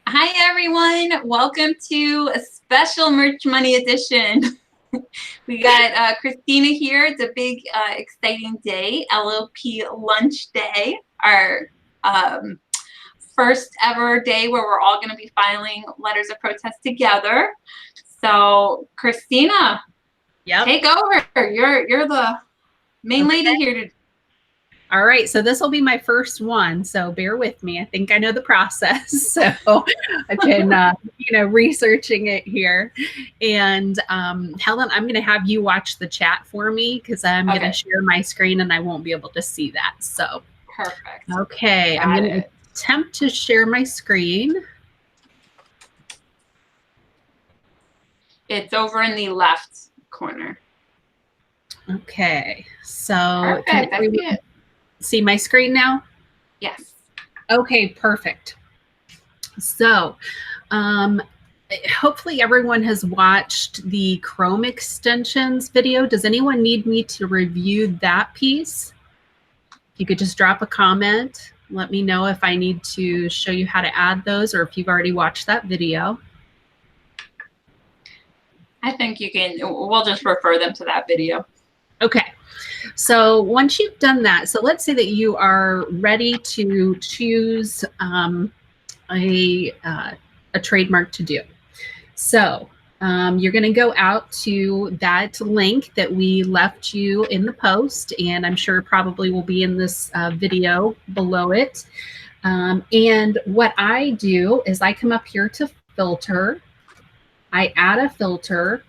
Hi, everyone. Welcome to a special Merch Money edition. We got Christina here. It's a big, exciting day, LOP lunch day, our first ever day where we're all going to be filing letters of protest together. So, Christina, take over. You're the main lady here today. All right, so this will be my first one, so bear with me. I think I know the process, so I've been, researching it here. And Helen, I'm going to have you watch the chat for me because I'm going to share my screen and I won't be able to see that. So perfect. Okay, I'm going to attempt to share my screen. It's over in the left corner. Okay, so perfect. I see it. See my screen now? Yes. Okay, perfect. So, hopefully everyone has watched the Chrome extensions video. Does anyone need me to review that piece? If you could just drop a comment, let me know if I need to show you how to add those or if you've already watched that video. I think you can, we'll just refer them to that video. Okay. So once you've done that, so let's say that you are ready to choose a trademark to do. So you're going to go out to that link that we left you in the post, and I'm sure probably will be in this video below it. And what I do is I come up here to filter. I add a filter.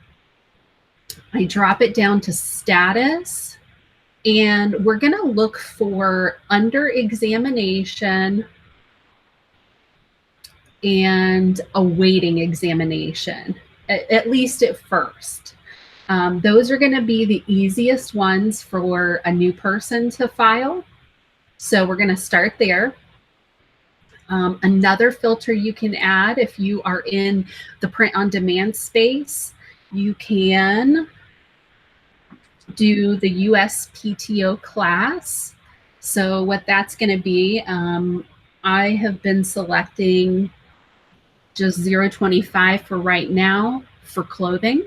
I drop it down to status. And we're going to look for under examination and awaiting examination, at least at first. Those are going to be the easiest ones for a new person to file. So we're going to start there. Another filter you can add if you are in the print on demand space, you can do the USPTO class. So what that's going to be, I have been selecting just 0.25 for right now for clothing.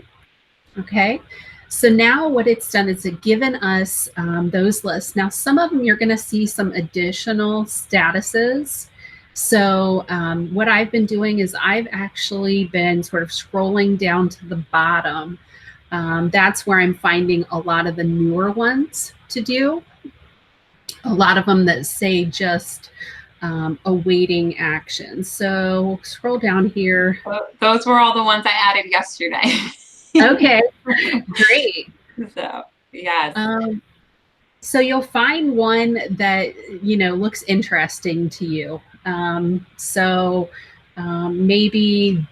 Okay. So now what it's done is it's given us those lists. Now, some of them you're going to see some additional statuses. So what I've been doing is I've actually been sort of scrolling down to the bottom. That's where I'm finding a lot of the newer ones to do. A lot of them that say just awaiting action. So we'll scroll down here. Those were all the ones I added yesterday. Okay, great. So, yes. So you'll find one that, looks interesting to you. Maybe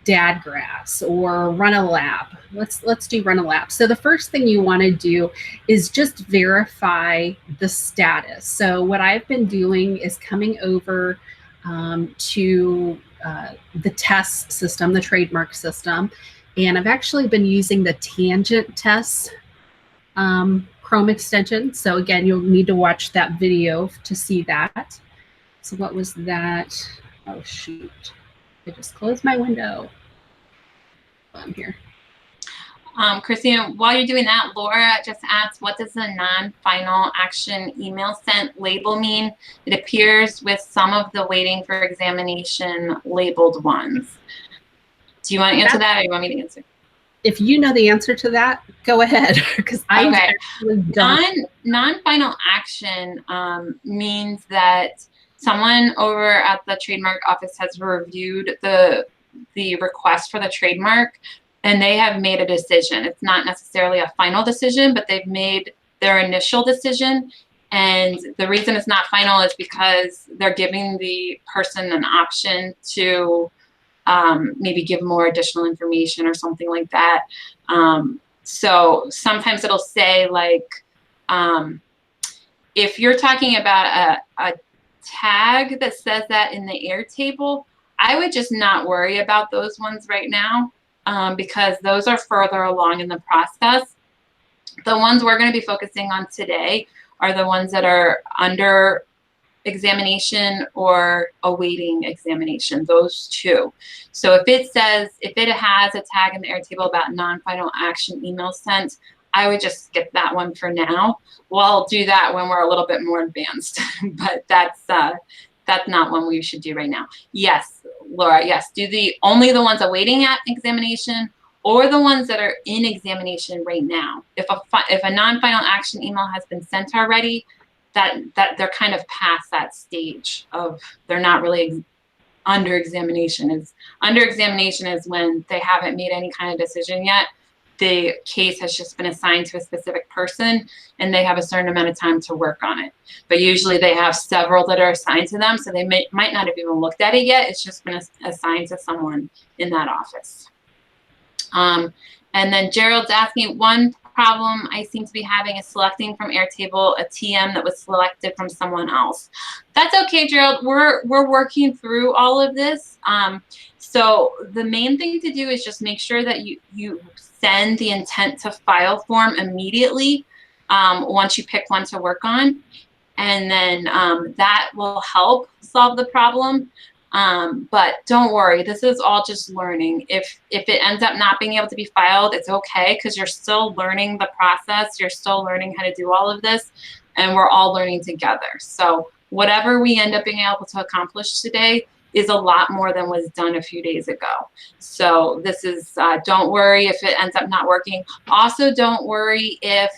Dadgrass or Run a Lab. Let's do Run a Lab. So the first thing you want to do is just verify the status. So what I've been doing is coming over to the test system, the trademark system, and I've actually been using the tangent test Chrome extension. So again, you'll need to watch that video to see that. So what was that? Oh, shoot. I just closed my window. I'm here. Christina, while you're doing that, Laura just asked, what does the non-final action email sent label mean? It appears with some of the waiting for examination labeled ones. Do you want to answer that, or do you want me to answer? If you know the answer to that, go ahead, because I actually don't. Non-final action means that someone over at the trademark office has reviewed the request for the trademark, and they have made a decision. It's not necessarily a final decision, but they've made their initial decision. And the reason it's not final is because they're giving the person an option to maybe give more additional information or something like that. So sometimes it'll say, like, if you're talking about a tag that says that in the Airtable, I would just not worry about those ones right now because those are further along in the process. The ones we're going to be focusing on today are the ones that are under examination or awaiting examination, those two. So if it has a tag in the Airtable about non-final action email sent, I would just skip that one for now. We'll do that when we're a little bit more advanced, but that's not one we should do right now. Yes, Laura, yes, do only the ones awaiting at examination or the ones that are in examination right now. If a non-final action email has been sent already, that they're kind of past that stage of they're not really under examination. Under examination is when they haven't made any kind of decision yet. The case has just been assigned to a specific person and they have a certain amount of time to work on it. But usually they have several that are assigned to them, so they might not have even looked at it yet. It's just been assigned to someone in that office. And then Gerald's asking, one problem I seem to be having is selecting from Airtable a TM that was selected from someone else. That's okay, Gerald. We're working through all of this. So the main thing to do is just make sure that you send the intent to file form immediately once you pick one to work on. And then that will help solve the problem. But don't worry, this is all just learning. If it ends up not being able to be filed, it's okay, because you're still learning the process. You're still learning how to do all of this, and we're all learning together. So whatever we end up being able to accomplish today is a lot more than was done a few days ago. So this is, don't worry if it ends up not working. Also, don't worry if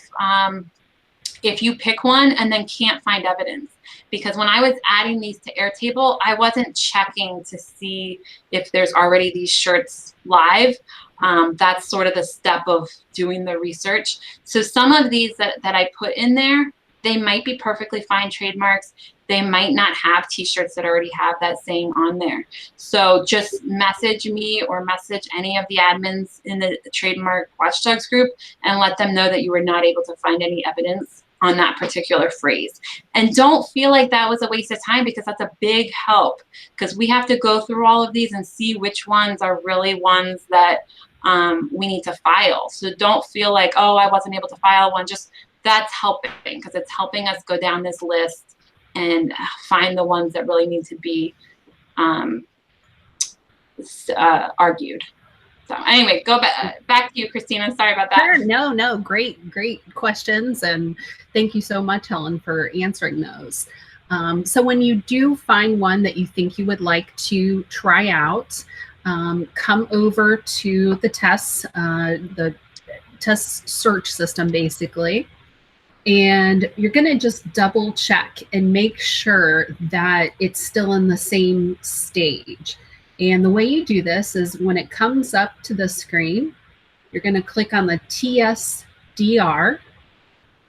you pick one and then can't find evidence. Because when I was adding these to Airtable, I wasn't checking to see if there's already these shirts live. That's sort of the step of doing the research. So some of these that I put in there, they might be perfectly fine trademarks. They might not have t-shirts that already have that saying on there. So just message me or message any of the admins in the Trademark Watch Dawgs group and let them know that you were not able to find any evidence on that particular phrase. And don't feel like that was a waste of time, because that's a big help, because we have to go through all of these and see which ones are really ones that we need to file. So don't feel like, oh, I wasn't able to file one. Just that's helping, because it's helping us go down this list and find the ones that really need to be argued. So anyway, go back to you, Christina. Sorry about that. Sure. No, great questions. And thank you so much, Helen, for answering those. So when you do find one that you think you would like to try out, come over to the test search system, basically. And you're going to just double check and make sure that it's still in the same stage. And the way you do this is when it comes up to the screen, you're going to click on the TSDR.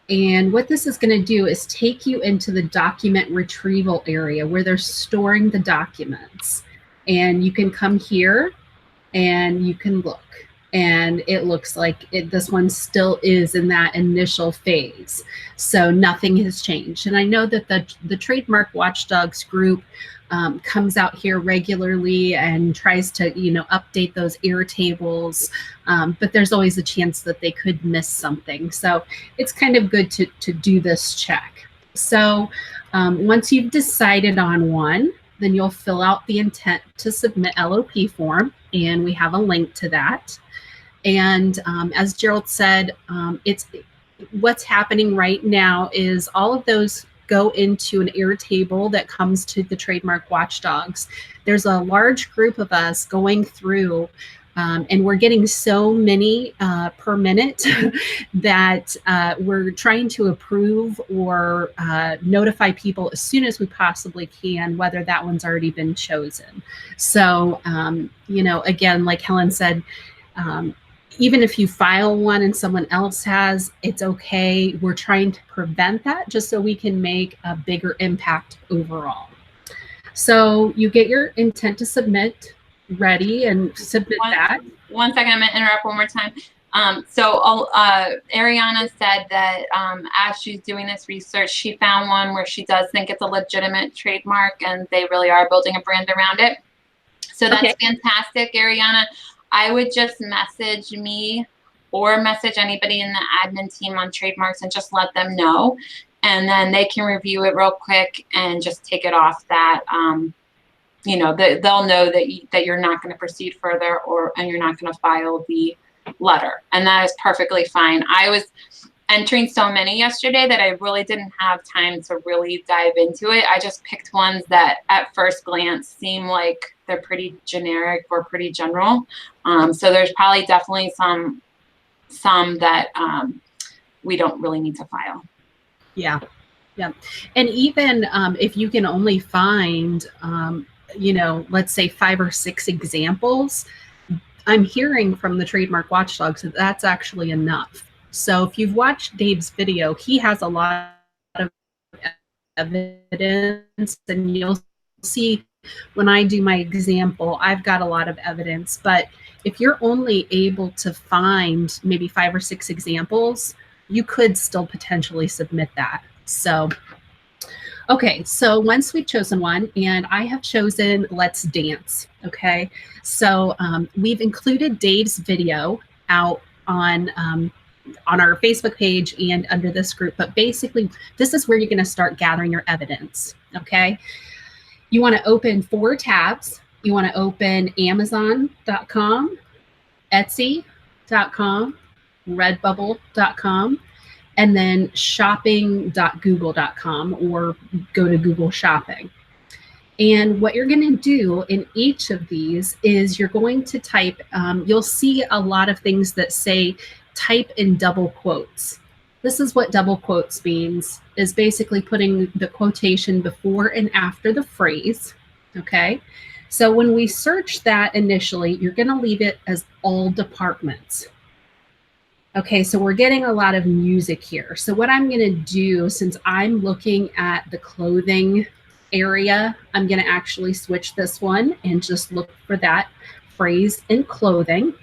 And what this is going to do is take you into the document retrieval area where they're storing the documents. And you can come here and you can look. And it looks like this one still is in that initial phase. So nothing has changed. And I know that the Trademark Watch Dawgs group comes out here regularly and tries to, update those Airtables, but there's always a chance that they could miss something. So it's kind of good to do this check. So once you've decided on one, then you'll fill out the intent to submit LOP form, and we have a link to that. And as Gerald said, what's happening right now is all of those go into an Airtable that comes to the Trademark Watch Dawgs. There's a large group of us going through, and we're getting so many per minute that we're trying to approve or notify people as soon as we possibly can, whether that one's already been chosen. So, again, like Helen said, even if you file one and someone else has, it's okay. We're trying to prevent that just so we can make a bigger impact overall. So you get your intent to submit ready and submit that. 1 second, I'm going to interrupt one more time. Ariana said that as she's doing this research, she found one where she does think it's a legitimate trademark and they really are building a brand around it. So that's fantastic, Ariana. I would just message me or message anybody in the admin team on trademarks and just let them know. and then they can review it real quick and just take it off that, you know, they'll know that you're not going to proceed further, and you're not going to file the letter. And that is perfectly fine. I was entering so many yesterday that I really didn't have time to really dive into it. I just picked ones that at first glance seem like they're pretty generic or pretty general. So there's probably definitely some that we don't really need to file. Yeah. Yeah. And even if you can only find, you know, let's say 5 or 6 examples, I'm hearing from the Trademark Watch Dawgs that that's actually enough. So if you've watched Dave's video, he has a lot of evidence, and you'll see when I do my example, I've got a lot of evidence. But if you're only able to find maybe 5 or 6 examples, you could still potentially submit that. So, okay, so once we've chosen one, and I have chosen Let's Dance, okay? So we've included Dave's video out on our Facebook page and under this group, but basically this is where you're gonna start gathering your evidence, okay? You wanna open 4 tabs. You wanna open Amazon.com, Etsy.com, Redbubble.com, and then shopping.google.com, or go to Google Shopping. And what you're going to do in each of these is you're going to type, you'll see a lot of things that say type in double quotes. This is what double quotes means, is basically putting the quotation before and after the phrase, okay? So when we search that initially, you're going to leave it as all departments. Okay, so we're getting a lot of music here. So what I'm going to do, since I'm looking at the clothing area, I'm going to actually switch this one and just look for that phrase in clothing.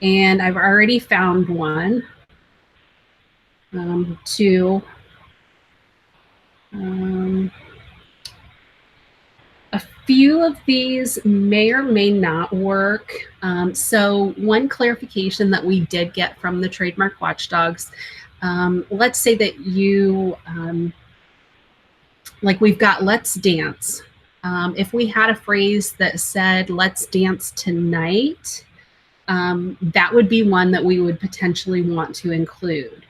And I've already found one, 2. A few of these may or may not work. So one clarification that we did get from the Trademark Watch Dawgs, let's say that you, like we've got Let's Dance. If we had a phrase that said, let's dance tonight, that would be one that we would potentially want to include.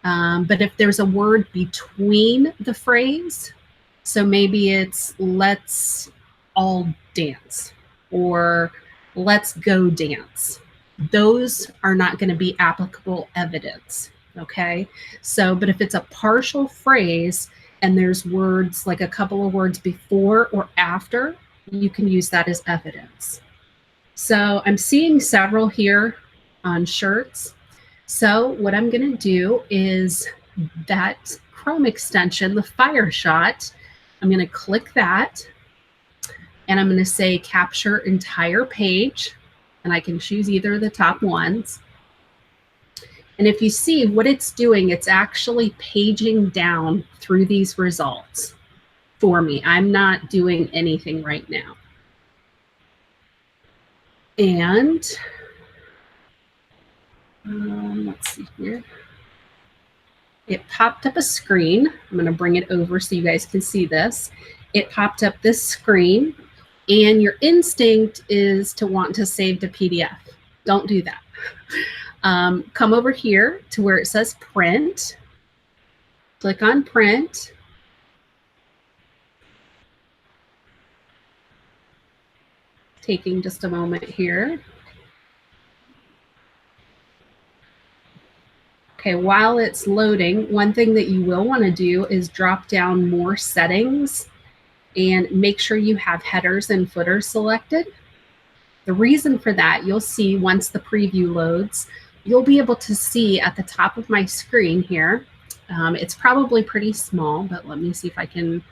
But if there's a word between the phrase, so maybe it's let's all dance or let's go dance, those are not going to be applicable evidence, okay? So, but if it's a partial phrase and there's words, like a couple of words before or after, you can use that as evidence. So I'm seeing several here on shirts. So what I'm going to do is that Chrome extension, the Fire Shot, I'm going to click that, and I'm going to say capture entire page, and I can choose either of the top ones. And if you see what it's doing, it's actually paging down through these results for me. I'm not doing anything right now. And let's see here. It popped up a screen. I'm going to bring it over so you guys can see this. It popped up this screen, and your instinct is to want to save to PDF. Don't do that. Come over here to where it says print. Click on print. Taking just a moment here. Okay, while it's loading, one thing that you will want to do is drop down more settings and make sure you have headers and footers selected. The reason for that, you'll see once the preview loads, you'll be able to see at the top of my screen here. It's probably pretty small, but let me see if I can,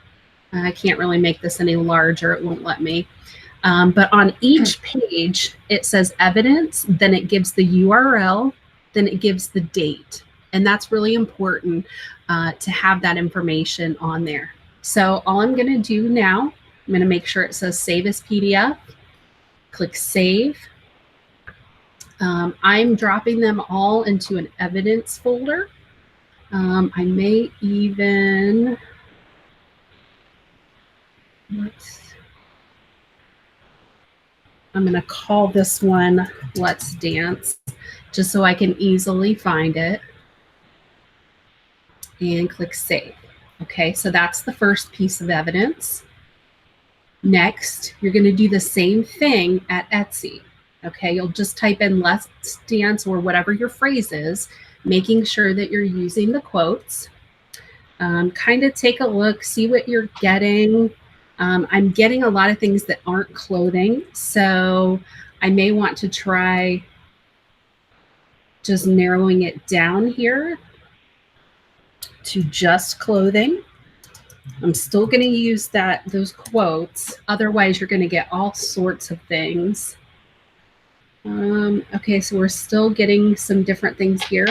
I can't really make this any larger, it won't let me. But on each page, it says evidence, then it gives the URL, then it gives the date. And that's really important to have that information on there. So all I'm going to do now, I'm going to make sure it says save as PDF. Click save. I'm dropping them all into an evidence folder. I may even, I'm going to call this one Let's Dance, just so I can easily find it, and click Save. Okay, so that's the first piece of evidence. Next, you're going to do the same thing at Etsy. Okay, you'll just type in Let's Dance or whatever your phrase is, making sure that you're using the quotes. Kind of take a look, see what you're getting. I'm getting a lot of things that aren't clothing, so I may want to try just narrowing it down here to just clothing. I'm still going to use those quotes. Otherwise, you're going to get all sorts of things. Okay, so we're still getting some different things here.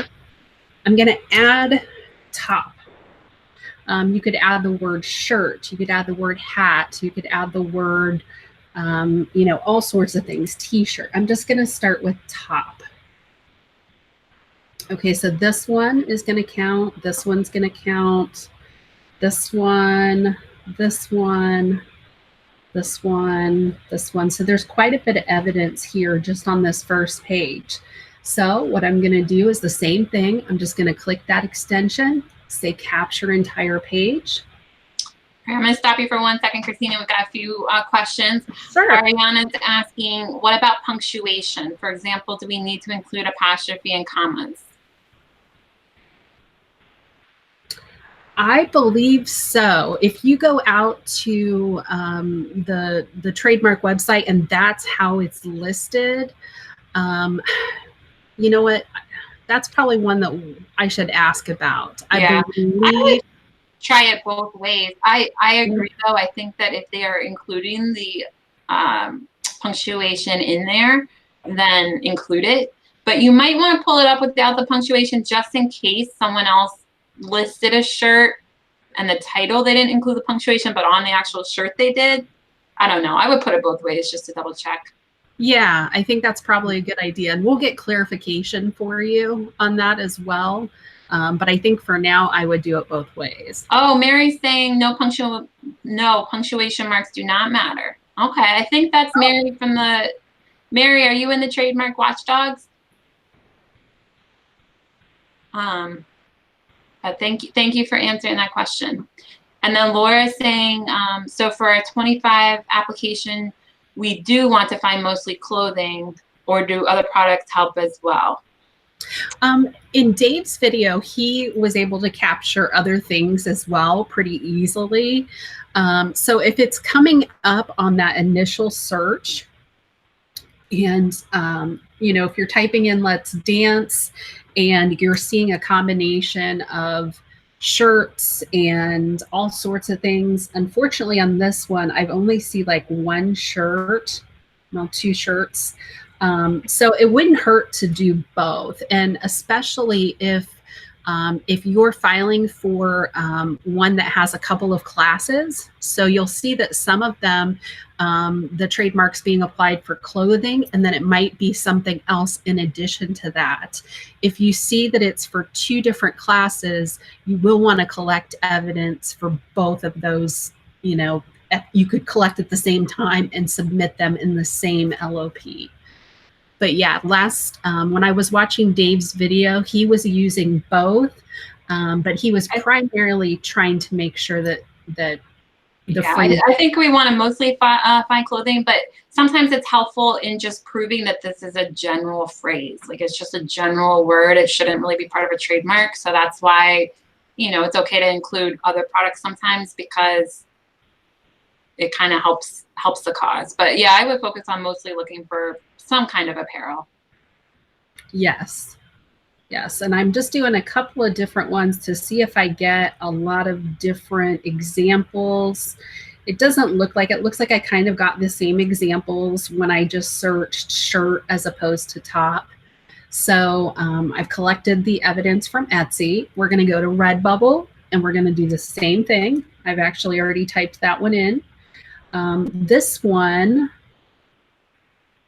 I'm going to add top. You could add the word shirt. You could add the word hat. You could add the word, all sorts of things, t-shirt. I'm just going to start with top. Okay, so this one is going to count. This one's going to count. This one, this one, this one, this one. So there's quite a bit of evidence here just on this first page. So what I'm going to do is the same thing. I'm just going to click that extension, say capture entire page. I'm going to stop you for 1 second, Christina. We've got a few questions. Sure. Ariana's asking, what about punctuation? For example, do we need to include apostrophe and commas? I believe so. If you go out to the trademark website and that's how it's listed, you know what? That's probably one that I should ask about. Yeah, I believe. Try it both ways. I agree, though. I think that if they are including the punctuation in there, then include it. But you might want to pull it up without the punctuation just in case someone else listed a shirt and the title they didn't include the punctuation, but on the actual shirt they did. I don't know. I would put it both ways just to double check. Yeah, I think that's probably a good idea. And we'll get clarification for you on that as well. But I think for now, I would do it both ways. Oh, Mary's saying no punctuation marks do not matter. Okay, I think that's Mary from the... Mary, are you in the Trademark Watch Dawgs? But thank you for answering that question. And then Laura is saying, so for a 25 application, we do want to find mostly clothing, or do other products help as well? In Dave's video, he was able to capture other things as well pretty easily. So if it's coming up on that initial search, and if you're typing in Let's Dance and you're seeing a combination of shirts and all sorts of things, unfortunately on this one, I've only seen like one shirt, well, two shirts. So it wouldn't hurt to do both. And especially if you're filing for one that has a couple of classes. So you'll see that some of them, the trademark's being applied for clothing, and then it might be something else in addition to that. If you see that it's for two different classes, you will want to collect evidence for both of those. You could collect at the same time and submit them in the same LOP. But yeah, when I was watching Dave's video, he was using both, but he was primarily trying to make sure that I think we want to mostly find clothing, but sometimes it's helpful in just proving that this is a general phrase. Like it's just a general word. It shouldn't really be part of a trademark. So that's why, it's okay to include other products sometimes, because it kind of helps the cause. But yeah, I would focus on mostly looking for some kind of apparel. Yes. And I'm just doing a couple of different ones to see if I get a lot of different examples. It doesn't look like it. Looks like I kind of got the same examples when I just searched shirt as opposed to top. So I've collected the evidence from Etsy. We're going to go to Redbubble and we're going to do the same thing. I've actually already typed that one in. This one,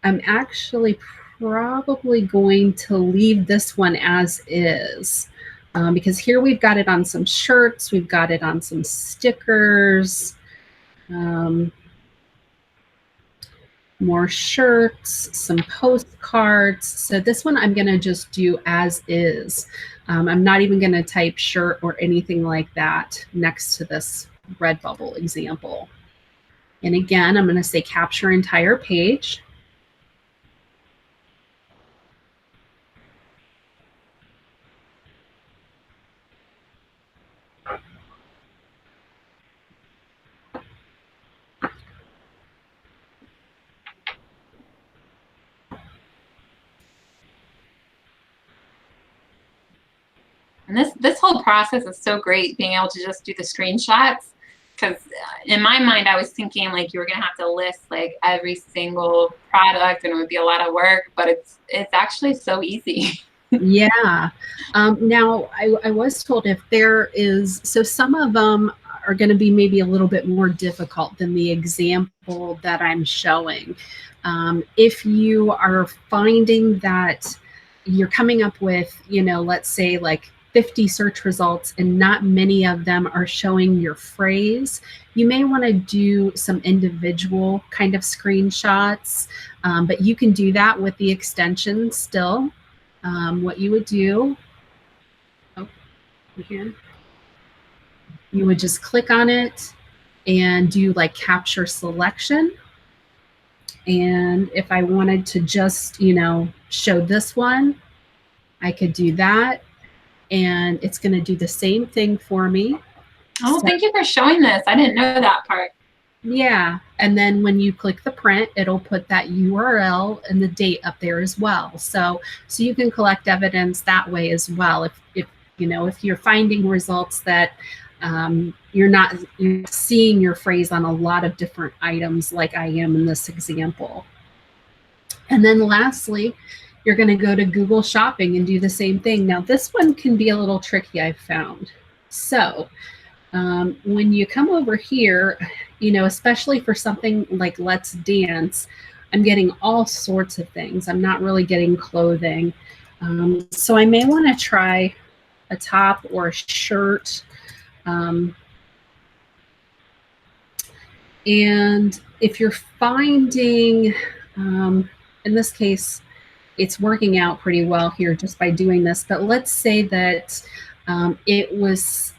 I'm actually probably going to leave this one as is. because here we've got it on some shirts, we've got it on some stickers, more shirts, some postcards. So this one I'm going to just do as is. I'm not even going to type shirt or anything like that next to this Redbubble example. And again, I'm going to say capture entire page. And this whole process is so great, being able to just do the screenshots, because in my mind I was thinking like you were gonna have to list like every single product and it would be a lot of work, but it's actually so easy. Yeah. Now, I was told if there is, so some of them are going to be maybe a little bit more difficult than the example that I'm showing. If you are finding that you're coming up with, let's say like 50 search results and not many of them are showing your phrase, you may want to do some individual kind of screenshots, but you can do that with the extension still. What you would do, here, you would just click on it and do like capture selection. And if I wanted to just, show this one, I could do that. And it's going to do the same thing for me. Oh, So, thank you for showing this. I didn't know that part. yeah. And then when you click the print, it'll put that URL and the date up there as well. So you can collect evidence that way as well. If you're finding results that you're seeing your phrase on a lot of different items like I am in this example. And then lastly, you're going to go to Google Shopping and do the same thing. Now this one can be a little tricky, I've found. So when you come over here, especially for something like Let's Dance, I'm getting all sorts of things. I'm not really getting clothing. So I may want to try a top or a shirt. And if you're finding, in this case, it's working out pretty well here just by doing this, but let's say that it was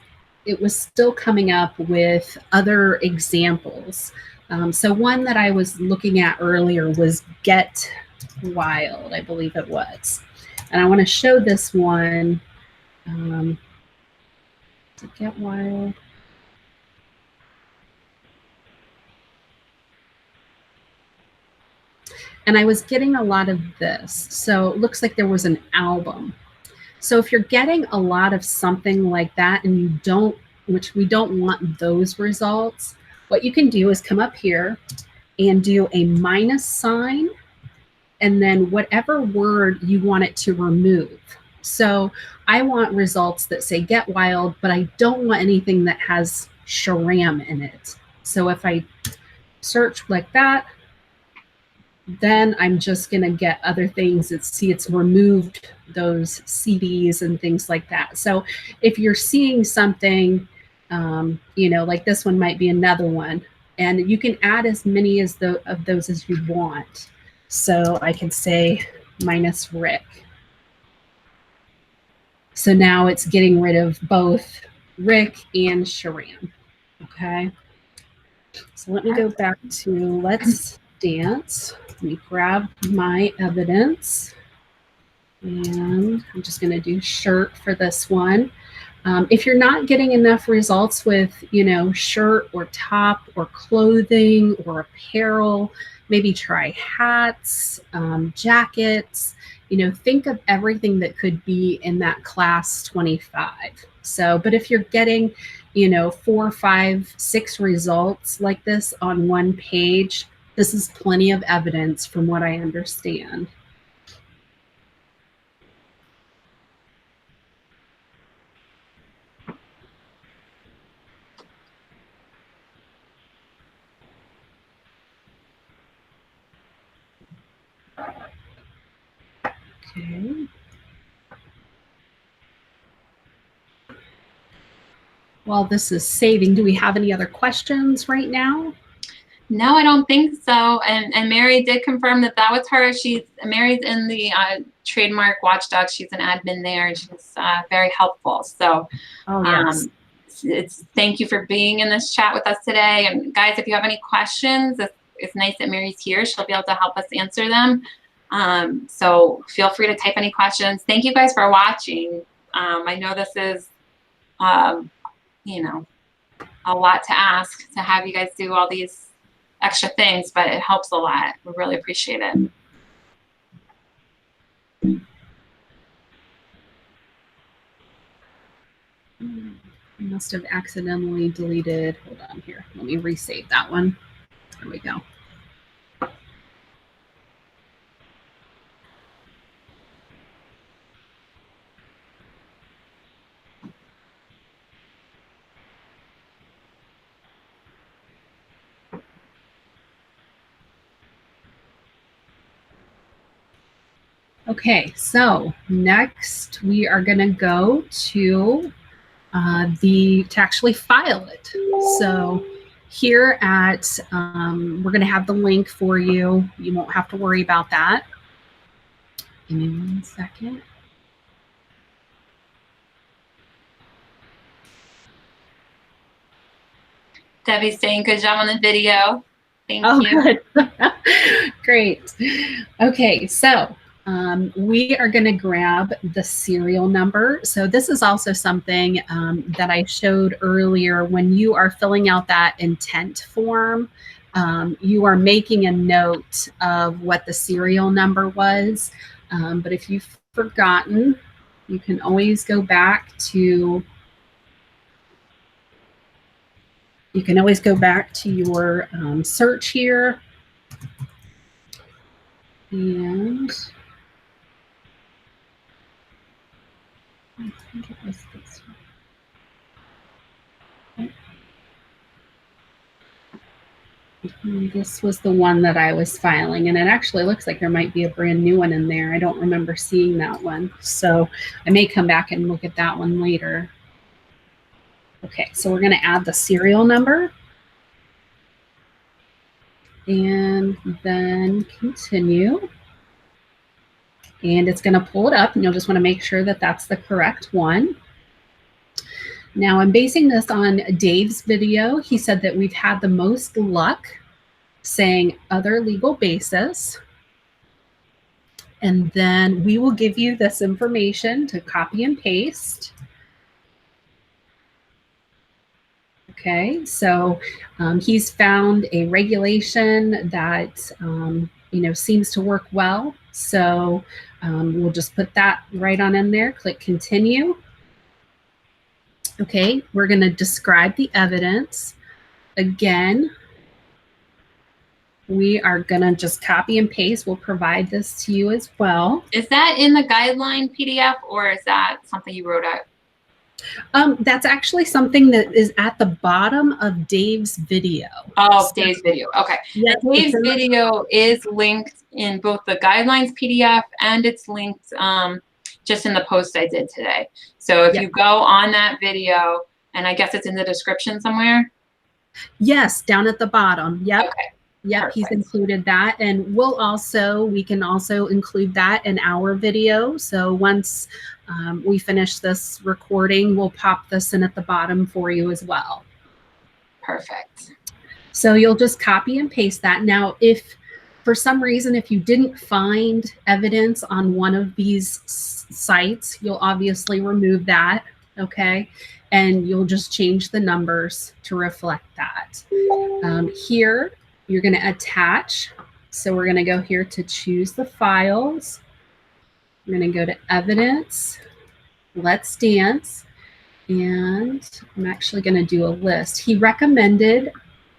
still coming up with other examples. So one that I was looking at earlier was Get Wild, I believe it was. And I want to show this one. Get Wild. And I was getting a lot of this. So it looks like there was an album. So if you're getting a lot of something like that and you don't, which we don't want those results, what you can do is come up here and do a minus sign and then whatever word you want it to remove. So I want results that say Get Wild, but I don't want anything that has Sharam in it. So if I search like that, then I'm just going to get other things. It's removed those CDs and things like that. So if you're seeing something, like this one might be another one, and you can add as many of those as you want. So I can say minus Rick. So now it's getting rid of both Rick and Sharam. Okay. So let me go back to Let's Dance. Let me grab my evidence. And I'm just going to do shirt for this one. If you're not getting enough results with, shirt or top or clothing or apparel, maybe try hats, jackets, think of everything that could be in that class 25. So, but if you're getting, 4, 5, 6 results like this on one page, this is plenty of evidence from what I understand. Okay. while this is saving, do we have any other questions right now? No, I don't think so. And Mary did confirm that that was her. Mary's in the Trademark Watch Dawgs. She's an admin there, and she's very helpful. So, yes. Thank you for being in this chat with us today. And guys, if you have any questions, it's nice that Mary's here. She'll be able to help us answer them. So feel free to type any questions. Thank you guys for watching. I know this is, you know, a lot to ask to have you guys do all these extra things, but it helps a lot. We really appreciate it. I must have accidentally deleted. Hold on here. Let me resave that one. There we go. Okay, so next we are going to go to actually file it. So here at, we're going to have the link for you. You won't have to worry about that. Give me 1 second. Debbie's saying good job on the video. Thank you. Good. Great. Okay, so we are going to grab the serial number. So this is also something that I showed earlier. When you are filling out that intent form, you are making a note of what the serial number was. But if you've forgotten, you can always go back to your search here. And I think it was this one. And this was the one that I was filing, and it actually looks like there might be a brand new one in there. I don't remember seeing that one, so I may come back and look at that one later. Okay, so we're going to add the serial number and then continue. And it's going to pull it up, and you'll just want to make sure that that's the correct one. Now, I'm basing this on Dave's video. He said that we've had the most luck saying other legal basis. And then we will give you this information to copy and paste. Okay, so he's found a regulation that seems to work well. So we'll just put that right on in there. Click continue. Okay, we're going to describe the evidence. Again, we are going to just copy and paste. We'll provide this to you as well. Is that in the guideline PDF, or is that something you wrote out? That's actually something that is at the bottom of Dave's video. Oh, Dave's video. Okay. Yeah, Dave's video is linked in both the guidelines PDF and it's linked just in the post I did today. So if you go on that video, and I guess it's in the description somewhere. Yes, down at the bottom. Yep. Okay. Yep, Perfect. He's included that, and we can also include that in our video. So once we finish this recording, we'll pop this in at the bottom for you as well. Perfect. So you'll just copy and paste that. Now, if for some reason, if you didn't find evidence on one of these sites, you'll obviously remove that, okay? And you'll just change the numbers to reflect that. Here, you're going to attach. So we're going to go here to choose the files. I'm going to go to evidence, let's dance, and I'm actually going to do a list. He recommended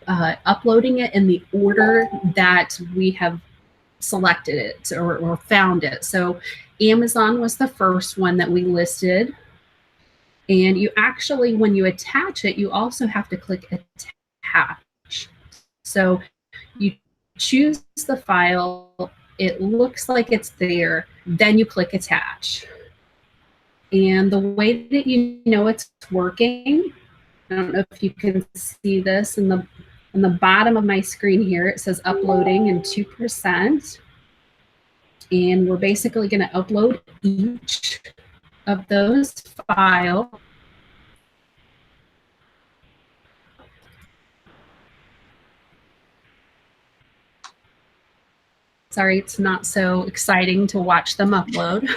uploading it in the order that we have selected it or found it. So Amazon was the first one that we listed. And you actually, when you attach it, you also have to click attach. So you choose the file, it looks like it's there, then you click attach. And the way that you know it's working I don't know if you can see this in the on the bottom of my screen here. It says uploading in 2%. And we're basically going to upload each of those files. Sorry, it's not so exciting to watch them upload.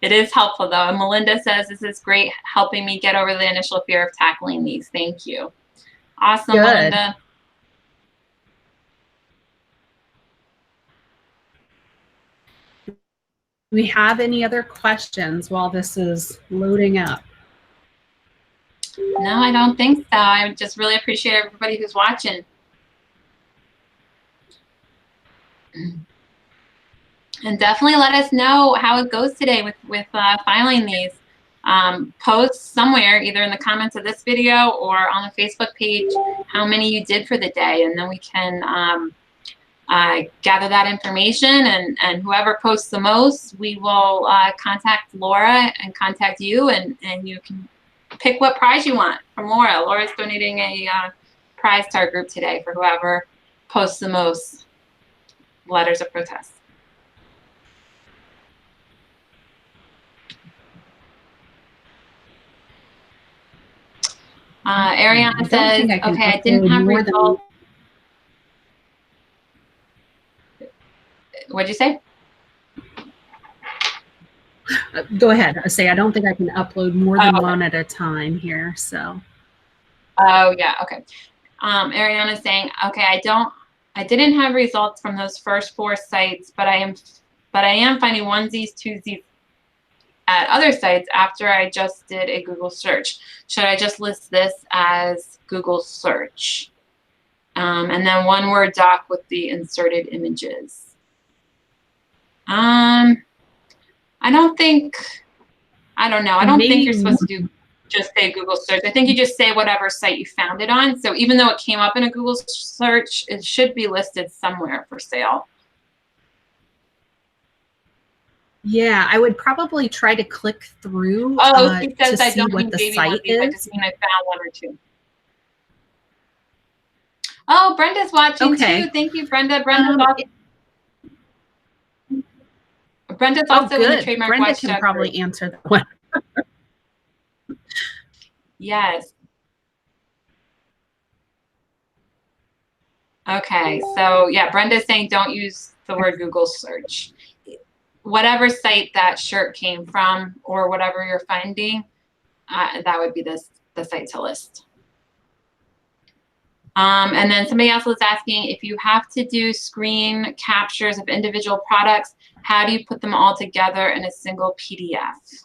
It is helpful though. And Melinda says, this is great, helping me get over the initial fear of tackling these. Thank you. Awesome, Good. Melinda. Do we have any other questions while this is loading up? No, I don't think so. I just really appreciate everybody who's watching. And definitely let us know how it goes today with filing these. Post somewhere, either in the comments of this video or on the Facebook page, how many you did for the day, and then we can gather that information, and whoever posts the most, we will contact Laura and contact you, and you can pick what prize you want from Laura. Laura's donating a prize to our group today for whoever posts the most letters of protest. Ariana says, okay, I didn't have results. What'd you say? Go ahead. I say I don't think I can upload more than one at a time here. So. Oh yeah. Okay. Ariana's saying, okay, I didn't have results from those first 4 sites, but I am finding onesies, twosies at other sites after I just did a Google search. Should I just list this as Google search? And then one Word doc with the inserted images. I don't know. I don't think you're supposed to do just say Google search. I think you just say whatever site you found it on. So even though it came up in a Google search, it should be listed somewhere for sale. Yeah, I would probably try to click through she says to I see don't what mean the baby site onesies. I is. just mean I found 1 or 2. Oh, Brenda's watching too. Thank you, Brenda. Brenda's also in the Trademark Brenda Watch Dawgs can probably Group. answer that one. Yes. Okay, so yeah, Brenda's saying don't use the word Google search. Whatever site that shirt came from or whatever you're finding, that would be the site to list. And then somebody else was asking, if you have to do screen captures of individual products, how do you put them all together in a single PDF?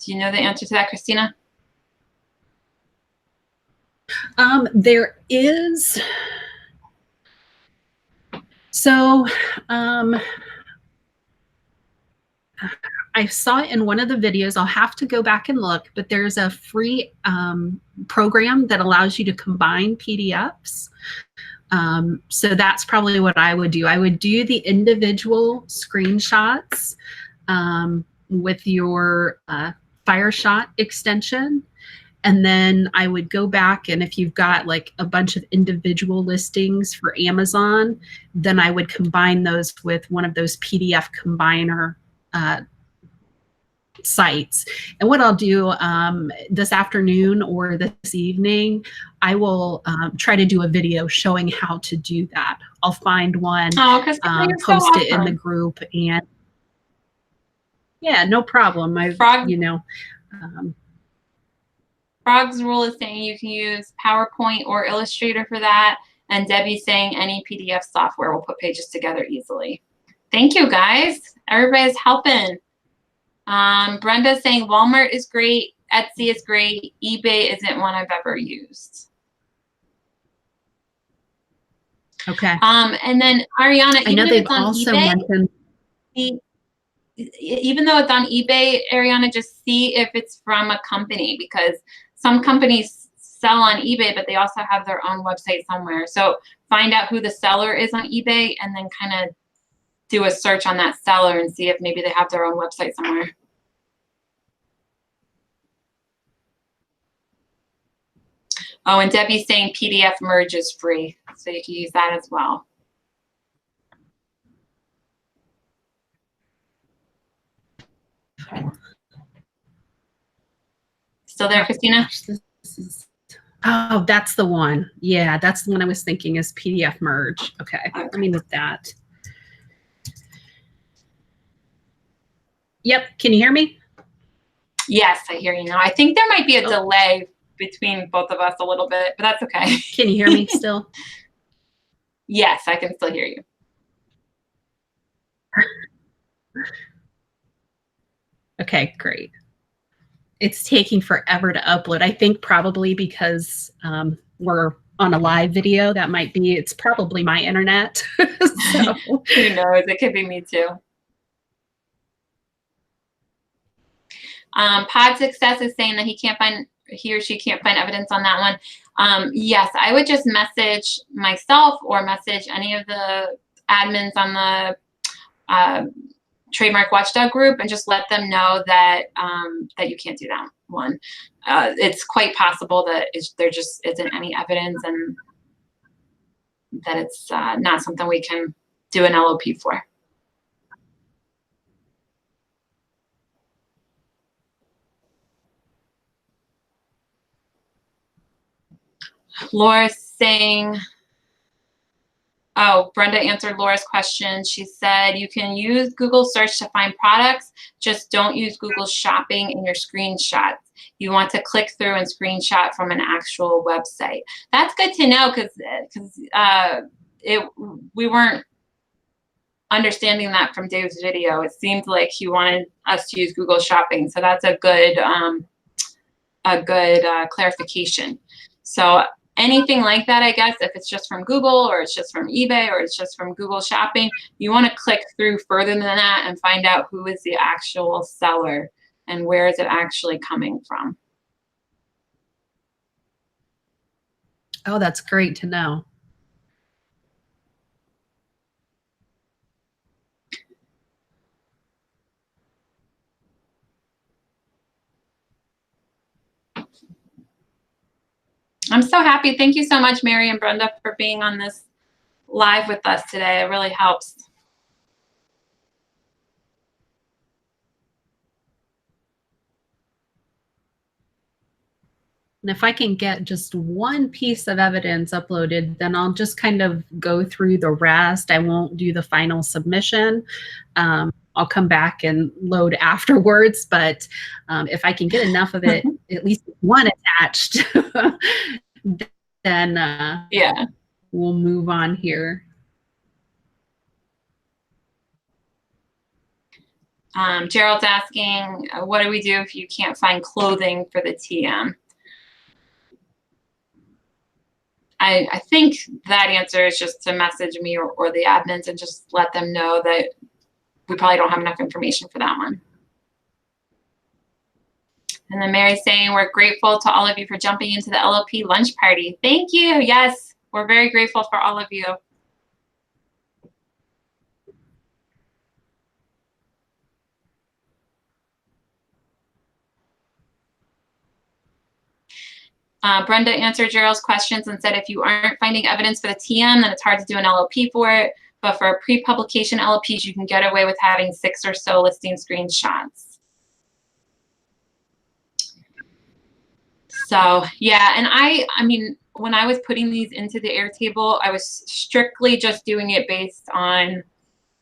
Do you know the answer to that, Christina? There is. So I saw it in one of the videos. I'll have to go back and look, but there's a free program that allows you to combine PDFs. So that's probably what I would do. I would do the individual screenshots with your FireShot extension. And then I would go back, and if you've got like a bunch of individual listings for Amazon, then I would combine those with one of those PDF combiner sites. And what I'll do this afternoon or this evening, I will try to do a video showing how to do that. I'll find one, post it in the group, and yeah, no problem. Frog's Rule is saying you can use PowerPoint or Illustrator for that. And Debbie's saying any PDF software will put pages together easily. Thank you, guys. Everybody's helping. Brenda's saying Walmart is great. Etsy is great. eBay isn't one I've ever used. Okay. And then Ariana, I know they've also mentioned. Even though it's on eBay, Ariana, just see if it's from a company, because some companies sell on eBay, but they also have their own website somewhere. So find out who the seller is on eBay, and then kind of do a search on that seller and see if maybe they have their own website somewhere. Oh, and Debbie's saying PDF merge is free, so you can use that as well. Still there, Christina? Oh, that's the one. Yeah, that's the one I was thinking is PDF merge. Okay, let me move that. Yep, can you hear me? Yes, I hear you now. I think there might be a delay between both of us a little bit, but that's okay. Can you hear me still? Yes, I can still hear you. Okay, great. It's taking forever to upload. I think probably because we're on a live video. That might be, it's probably my internet. So. Who knows? It could be me too. Pod Success is saying that he or she can't find evidence on that one. Yes, I would just message myself or message any of the admins on the Trademark Watch Dawgs Group and just let them know that that you can't do that one. It's quite possible that there just isn't any evidence and that it's not something we can do an LOP for. Laura's saying, oh, Brenda answered Laura's question. She said, you can use Google search to find products, just don't use Google Shopping in your screenshots. You want to click through and screenshot from an actual website. That's good to know because we weren't understanding that from Dave's video. It seemed like he wanted us to use Google Shopping. So that's a good clarification. So anything like that, I guess, if it's just from Google or it's just from eBay or it's just from Google Shopping, you want to click through further than that and find out who is the actual seller and where is it actually coming from. Oh, that's great to know. I'm so happy. Thank you so much, Mary and Brenda, for being on this live with us today. It really helps. And if I can get just one piece of evidence uploaded, then I'll just kind of go through the rest. I won't do the final submission. I'll come back and load afterwards. But if I can get enough of it, at least one attached, then yeah, we'll move on here. Gerald's asking, what do we do if you can't find clothing for the TM? I think that answer is just to message me or the admins and just let them know that we probably don't have enough information for that one. And then Mary's saying, we're grateful to all of you for jumping into the LOP lunch party. Thank you. Yes, we're very grateful for all of you. Brenda answered Gerald's questions and said, if you aren't finding evidence for the TM, then it's hard to do an LOP for it. But for pre-publication LOPs, you can get away with having 6 or so listing screenshots. So yeah, and I mean, when I was putting these into the Airtable, I was strictly just doing it based on,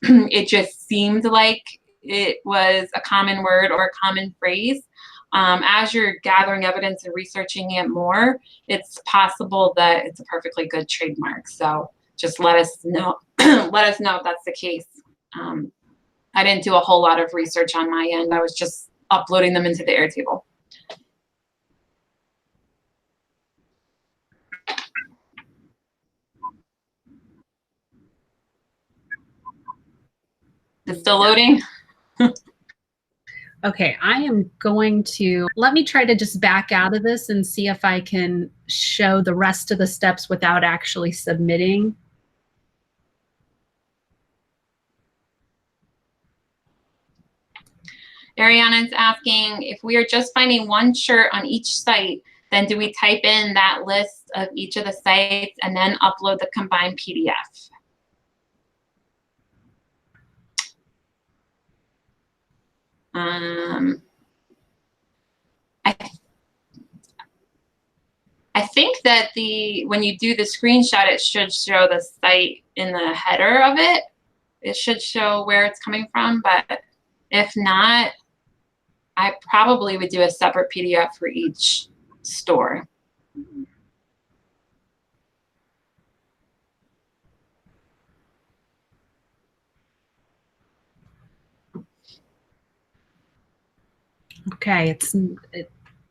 it just seemed like it was a common word or a common phrase. As you're gathering evidence and researching it more, it's possible that it's a perfectly good trademark. So just let us know. Let us know if that's the case. I didn't do a whole lot of research on my end. I was just uploading them into the Airtable. It's still loading? Okay, I am going to, let me try to just back out of this and see if I can show the rest of the steps without actually submitting. Ariana's asking if we are just finding one shirt on each site, then do we type in that list of each of the sites and then upload the combined PDF? I think that when you do the screenshot, it should show the site in the header of it. It should show where it's coming from, but if not, I probably would do a separate PDF for each store. Okay,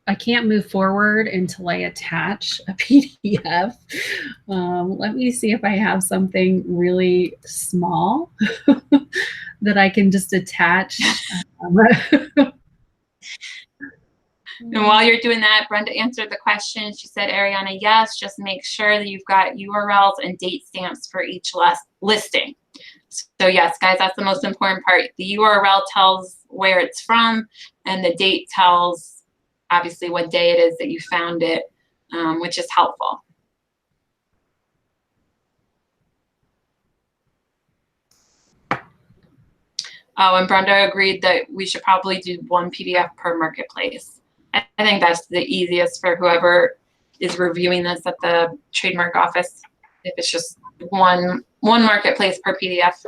I can't move forward until I attach a PDF. Let me see if I have something really small that I can just attach. And while you're doing that, Brenda answered the question. She said, Ariana, yes, just make sure that you've got URLs and date stamps for each listing. So yes, guys, that's the most important part. The URL tells where it's from, and the date tells obviously what day it is that you found it, which is helpful. Oh, and Brenda agreed that we should probably do one PDF per marketplace. I think that's the easiest for whoever is reviewing this at the trademark office, if it's just one marketplace per PDF.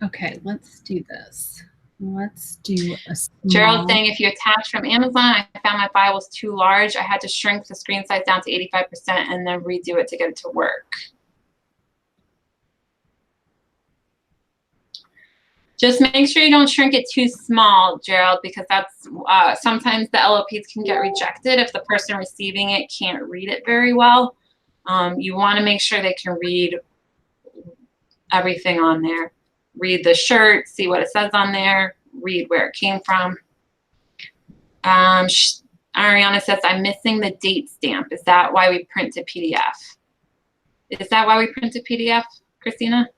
Okay, let's do this. Let's do a small... Gerald's saying if you attach from Amazon, I found my file was too large. I had to shrink the screen size down to 85% and then redo it to get it to work. Just make sure you don't shrink it too small, Gerald, because that's sometimes the LOPs can get rejected if the person receiving it can't read it very well. You want to make sure they can read everything on there. Read the shirt, see what it says on there, read where it came from. Ariana says, I'm missing the date stamp. Is that why we print a PDF? Is that why we print a PDF, Christina?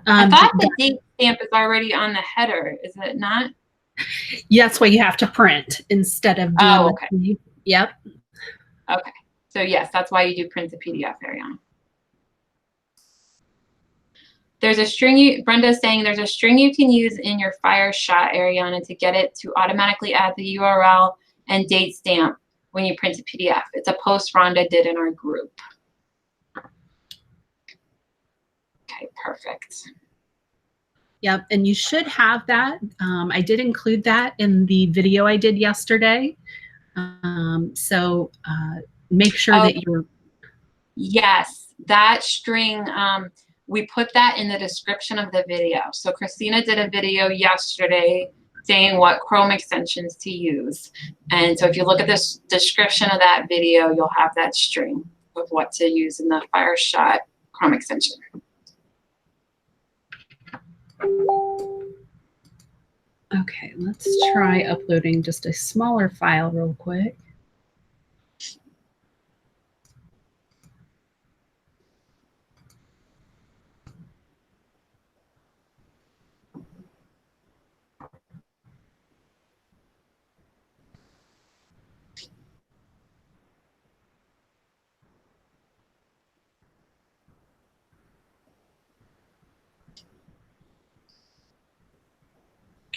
I thought the date stamp is already on the header. Is it not? Yeah, that's why you have to print instead of doing okay. Yep. Okay. So yes, that's why you do print a PDF, Ariana. There's a string, Brenda's saying there's a string you can use in your fire shot, Ariana, to get it to automatically add the URL and date stamp when you print a PDF. It's a post Rhonda did in our group. Okay, perfect. Yep, and you should have that. I did include that in the video I did yesterday. So make sure that you're... Yes, that string, we put that in the description of the video. So Christina did a video yesterday saying what Chrome extensions to use. And so if you look at this description of that video, you'll have that string of what to use in the FireShot Chrome extension. Okay, let's try uploading just a smaller file real quick.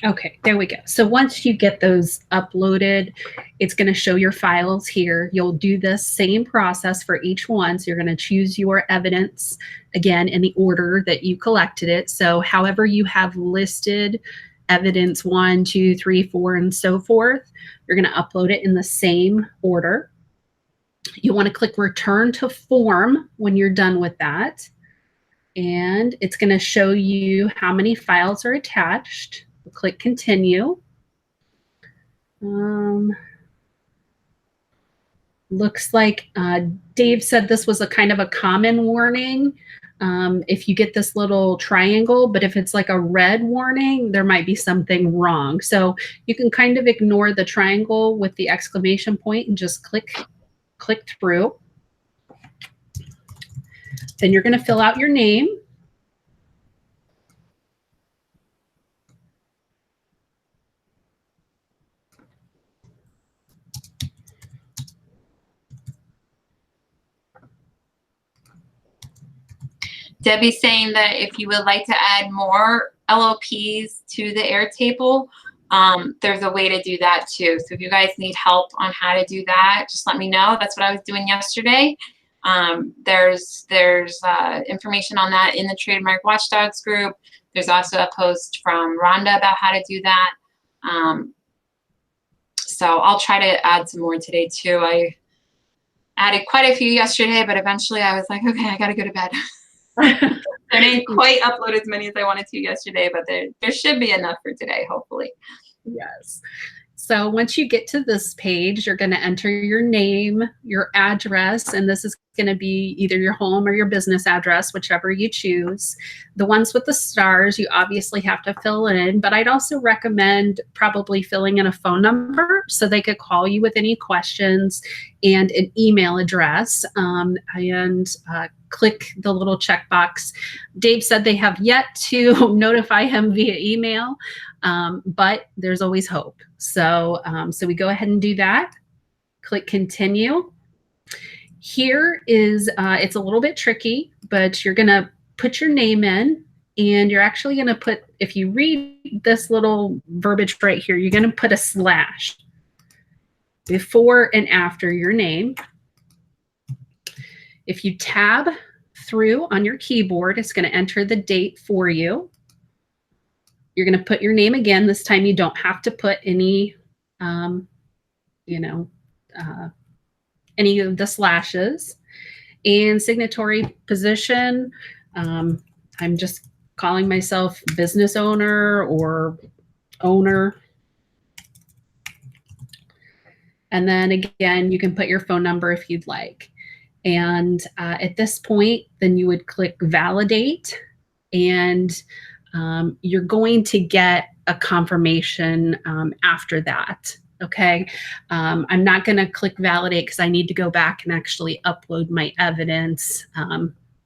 Okay, there we go. So once you get those uploaded, it's going to show your files here. You'll do the same process for each one. So you're going to choose your evidence, again, in the order that you collected it. So however you have listed evidence 1, 2, 3, 4, and so forth, you're going to upload it in the same order. You want to click Return to Form when you're done with that. And it's going to show you how many files are attached. Click Continue. Looks like Dave said this was a kind of a common warning if you get this little triangle, but if it's like a red warning, there might be something wrong. So you can kind of ignore the triangle with the exclamation point and just click through. Then you're going to fill out your name. Debbie's saying that if you would like to add more LOPs to the Airtable, there's a way to do that too. So if you guys need help on how to do that, just let me know. That's what I was doing yesterday. There's information on that in the Trademark Watch Dawgs group. There's also a post from Rhonda about how to do that. So I'll try to add some more today too. I added quite a few yesterday, but eventually I was like, okay, I gotta go to bed. I didn't quite upload as many as I wanted to yesterday, but there should be enough for today, hopefully. Yes. So once you get to this page, you're going to enter your name, your address, and this is going to be either your home or your business address, whichever you choose. The ones with the stars, you obviously have to fill in, but I'd also recommend probably filling in a phone number so they could call you with any questions, and an email address, and click the little checkbox. Dave said they have yet to notify him via email, but there's always hope. So we go ahead and do that. Click continue. Here is, it's a little bit tricky, but you're going to put your name in, and you're actually going to put, if you read this little verbiage right here, you're going to put a slash before and after your name. If you tab through on your keyboard, it's going to enter the date for you. You're going to put your name again. This time you don't have to put any, any of the slashes. And signatory position, I'm just calling myself business owner or owner. And then again, you can put your phone number if you'd like. And at this point, then you would click validate, and you're going to get a confirmation after that. Okay. I'm not going to click validate because I need to go back and actually upload my evidence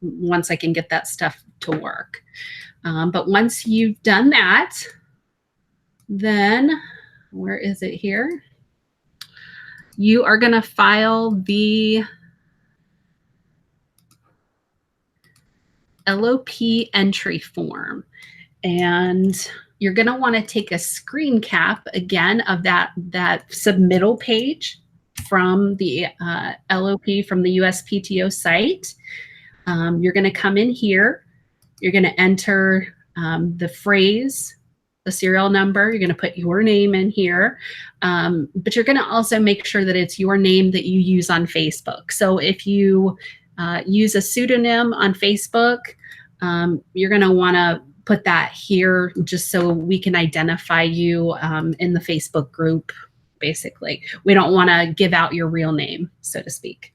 once I can get that stuff to work. But once you've done that, then where is it here? You are going to file the LOP entry form, and you're going to want to take a screen cap again of that submittal page from the LOP from the USPTO site. You're going to come in here. You're going to enter the phrase, the serial number. You're going to put your name in here, but you're going to also make sure that it's your name that you use on Facebook. So if you use a pseudonym on Facebook, you're going to want to put that here just so we can identify you in the Facebook group, basically. We don't want to give out your real name, so to speak.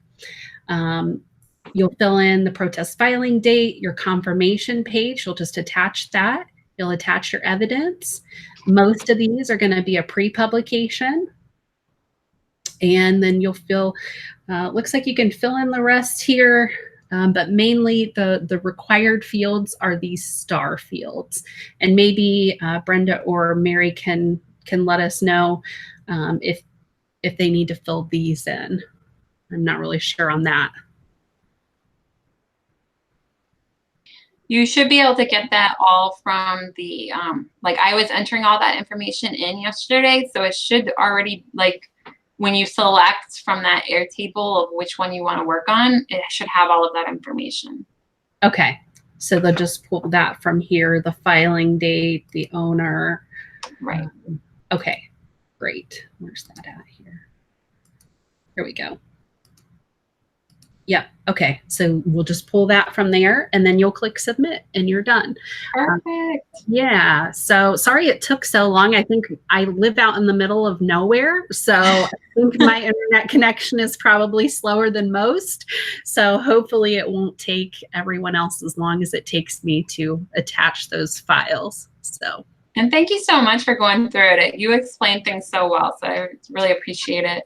You'll fill in the protest filing date, your confirmation page. You'll just attach that. You'll attach your evidence. Most of these are going to be a pre-publication. And then you'll fill, looks like you can fill in the rest here. But mainly the required fields are these star fields. And maybe Brenda or Mary can let us know if they need to fill these in. I'm not really sure on that. You should be able to get that all from the, like I was entering all that information in yesterday, so it should already, like, when you select from that Airtable of which one you want to work on, it should have all of that information. Okay, so they'll just pull that from here, the filing date, the owner. Right. Okay, great. Where's that at here? Here we go. Yeah, okay, so we'll just pull that from there, and then you'll click submit, and you're done. Perfect. Yeah, so sorry it took so long. I think I live out in the middle of nowhere, so I think my internet connection is probably slower than most. So hopefully it won't take everyone else as long as it takes me to attach those files. So. And thank you so much for going through it. You explained things so well, so I really appreciate it.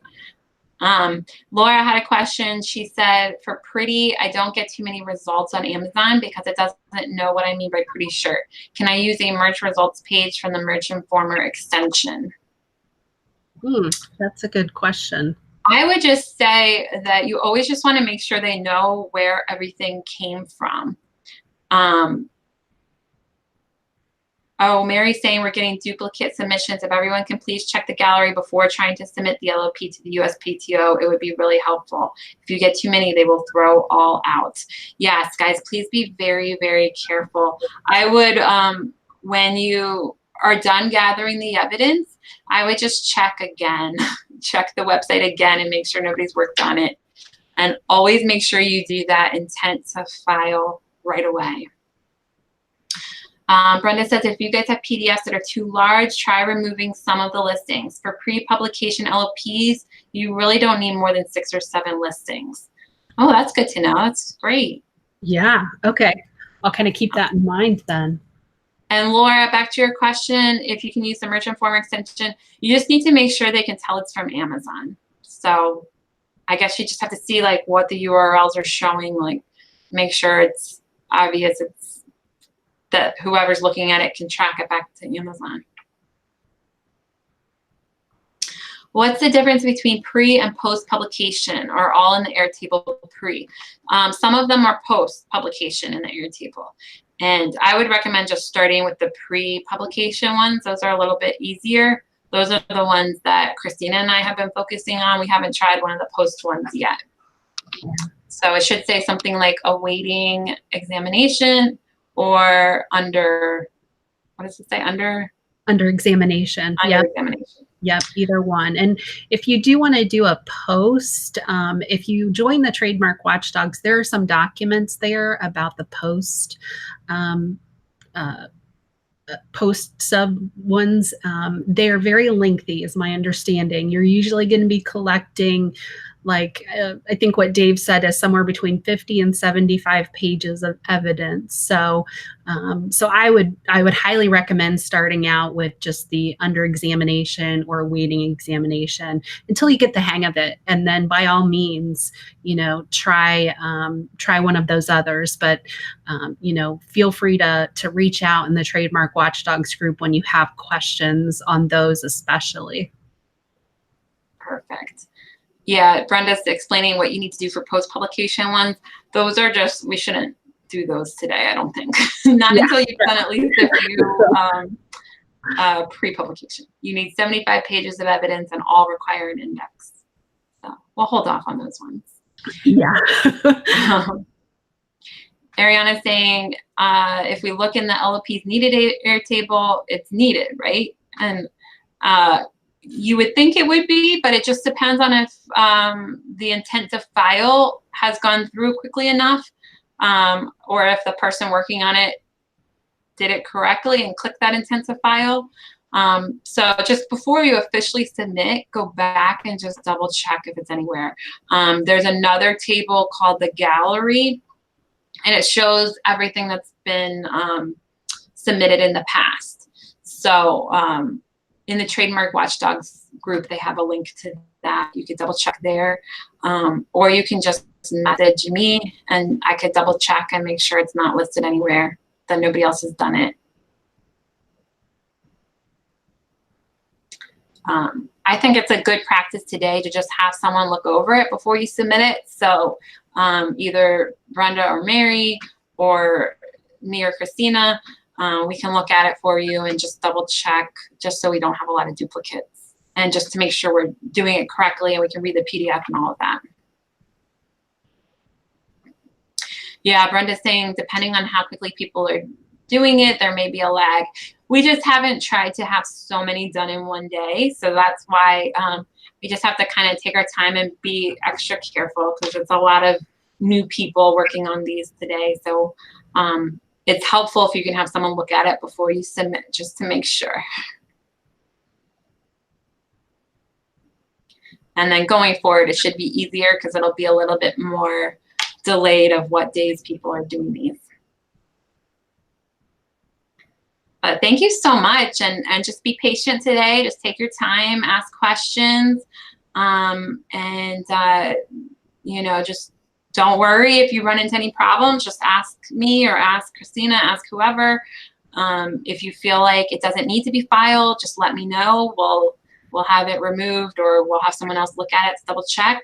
Laura had a question. She said, for pretty, I don't get too many results on Amazon because it doesn't know what I mean by pretty shirt. Can I use a merch results page from the Merch Informer extension? That's a good question. I would just say that you always just want to make sure they know where everything came from. Oh, Mary's saying we're getting duplicate submissions. If everyone can please check the gallery before trying to submit the LOP to the USPTO, it would be really helpful. If you get too many, they will throw all out. Yes, guys, please be very, very careful. I would, when you are done gathering the evidence, I would just check again, check the website again and make sure nobody's worked on it. And always make sure you do that intent to file right away. Brenda says, if you guys have PDFs that are too large, try removing some of the listings. For pre-publication LOPs, you really don't need more than 6 or 7 listings. Oh, that's good to know. That's great. Yeah, okay. I'll kind of keep that in mind then. And Laura, back to your question, if you can use the Merch Informer extension, you just need to make sure they can tell it's from Amazon. So I guess you just have to see like what the URLs are showing, like make sure it's obvious, it's that whoever's looking at it can track it back to Amazon. What's the difference between pre and post publication, or all in the Airtable pre? Some of them are post publication in the Airtable. And I would recommend just starting with the pre-publication ones. Those are a little bit easier. Those are the ones that Christina and I have been focusing on. We haven't tried one of the post ones yet. So it should say something like awaiting examination, or under, what does it say? Under examination. Under examination. Yep, either one. And if you do want to do a post, if you join the Trademark Watch Dawgs, there are some documents there about the post post sub ones. They're very lengthy, is my understanding. You're usually going to be collecting, like I think what Dave said is somewhere between 50 and 75 pages of evidence. So so I would highly recommend starting out with just the under examination or awaiting examination until you get the hang of it, and then by all means, you know, try one of those others. But you know, feel free to reach out in the Trademark Watch Dawgs group when you have questions on those especially. Perfect. Yeah, Brenda's explaining what you need to do for post-publication ones. Those are just, we shouldn't do those today, I don't think. Not until you've done at least a few pre-publication. You need 75 pages of evidence and all require an index. So we'll hold off on those ones. Yeah. Ariana's saying, if we look in the LOP's needed Airtable, it's needed, right? And you would think it would be, but it just depends on if the intent to file has gone through quickly enough, or if the person working on it did it correctly and clicked that intent to file. So just before you officially submit, go back and just double check if it's anywhere. There's another table called the gallery, and it shows everything that's been submitted in the past. So in the Trademark Watch Dawgs group, they have a link to that. You could double check there, or you can just message me and I could double check and make sure it's not listed anywhere, that nobody else has done it. I think it's a good practice today to just have someone look over it before you submit it. So either Brenda or Mary or me or Christina, we can look at it for you and just double check, just so we don't have a lot of duplicates, and just to make sure we're doing it correctly and we can read the PDF and all of that. Yeah, Brenda's saying depending on how quickly people are doing it, there may be a lag. We just haven't tried to have so many done in one day. So that's why we just have to kind of take our time and be extra careful, because it's a lot of new people working on these today. So it's helpful if you can have someone look at it before you submit, just to make sure. And then going forward, it should be easier because it'll be a little bit more delayed of what days people are doing these. But thank you so much, and just be patient today. Just take your time, ask questions. You know, just don't worry if you run into any problems. Just ask me or ask Christina, ask whoever. If you feel like it doesn't need to be filed, just let me know. We'll have it removed, or we'll have someone else look at it to double check.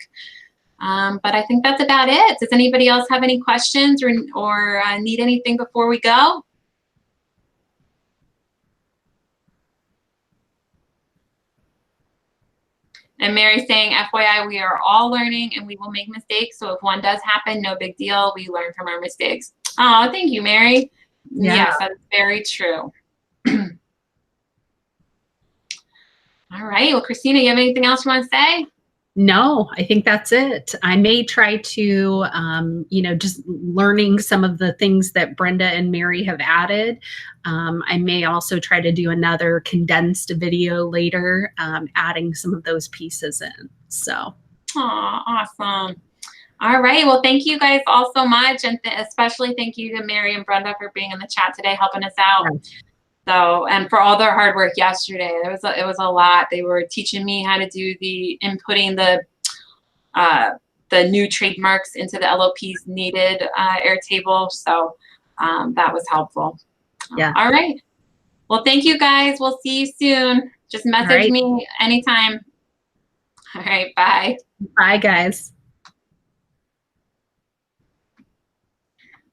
But I think that's about it. Does anybody else have any questions or need anything before we go? And Mary's saying, FYI, we are all learning and we will make mistakes. So if one does happen, no big deal. We learn from our mistakes. Oh, thank you, Mary. Yeah. Yes, that's very true. All right. Well, Christina, you have anything else you want to say? No, I think that's it. I may try to, just learning some of the things that Brenda and Mary have added. I may also try to do another condensed video later, adding some of those pieces in. So. Oh, awesome. All right. Well, thank you guys all so much. And especially thank you to Mary and Brenda for being in the chat today, helping us out. Yeah. So, and for all their hard work yesterday, it was a lot. They were teaching me how to do the inputting the new trademarks into the LOPs needed Airtable. So that was helpful. Yeah. All right. Well, thank you guys. We'll see you soon. Just message me anytime. All right. Bye. Bye, guys.